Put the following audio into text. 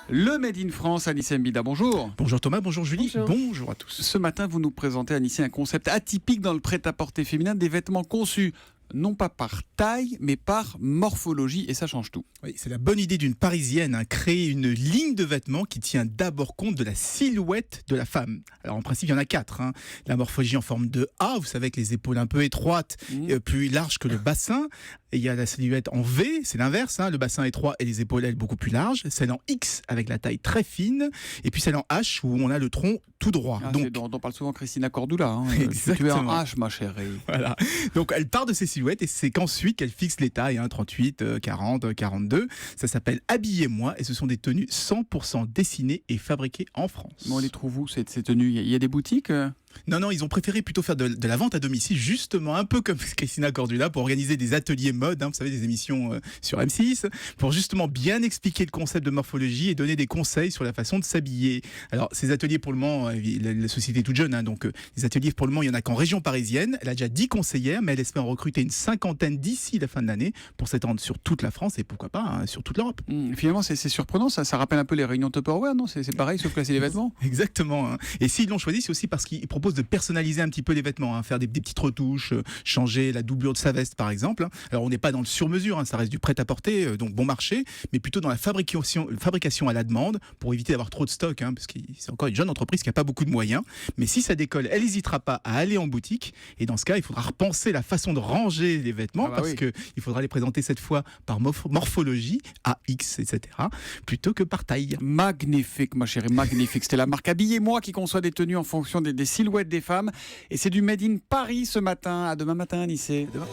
Le Made in France, Anissé Mbida, bonjour. Bonjour Thomas, bonjour Julie, bonjour à tous. Ce matin, vous nous présentez, Anissé, un concept atypique dans le prêt-à-porter féminin, des vêtements conçus non pas par taille, mais par morphologie, et ça change tout. Oui, c'est la bonne idée d'une Parisienne, créer une ligne de vêtements qui tient d'abord compte de la silhouette de la femme. Alors en principe, il y en a 4. La morphologie en forme de A, vous savez, avec les épaules un peu étroites, plus larges que le bassin. Et il y a la silhouette en V, c'est l'inverse, le bassin étroit et les épaules, elles, beaucoup plus larges. Celle en X, avec la taille très fine. Et puis celle en H, où on a le tronc tout droit. Donc, dont parle souvent Christina Cordula. Tu es en H, ma chérie. Voilà. Donc elle part de ses silhouettes et c'est qu'ensuite qu'elle fixe les tailles, 38, 40, 42. Ça s'appelle Habillez-moi et ce sont des tenues 100% dessinées et fabriquées en France. Bon, on les trouve où ces tenues ? Il y a des boutiques Non, ils ont préféré plutôt faire de la vente à domicile, justement, un peu comme Christina Cordula, pour organiser des ateliers mode, vous savez, des émissions sur M6, pour justement bien expliquer le concept de morphologie et donner des conseils sur la façon de s'habiller. Alors, ces ateliers, pour le moment, la société est toute jeune, donc les ateliers, pour le moment, il n'y en a qu'en région parisienne. Elle a déjà 10 conseillères, mais elle espère en recruter une 50aine d'ici la fin de l'année pour s'étendre sur toute la France et pourquoi pas sur toute l'Europe. Finalement, c'est surprenant, ça rappelle un peu les réunions Tupperware, non ? C'est pareil, sauf que là, c'est les vêtements. Exactement. Et s'ils l'ont choisi, c'est aussi parce qu'ils proposent de personnaliser un petit peu les vêtements, faire des petites retouches, changer la doublure de sa veste par exemple. Alors on n'est pas dans le sur-mesure, ça reste du prêt-à-porter, donc bon marché, mais plutôt dans la fabrication à la demande pour éviter d'avoir trop de stock, parce que c'est encore une jeune entreprise qui n'a pas beaucoup de moyens. Mais si ça décolle, elle n'hésitera pas à aller en boutique et dans ce cas, il faudra repenser la façon de ranger les vêtements parce que il faudra les présenter cette fois par morphologie, AX, etc., plutôt que par taille. Magnifique, ma chérie, magnifique. C'était la marque Habillez-moi qui conçoit des tenues en fonction des silhouettes des femmes. Et c'est du Made in Paris ce matin. À demain matin, Anissé. À demain.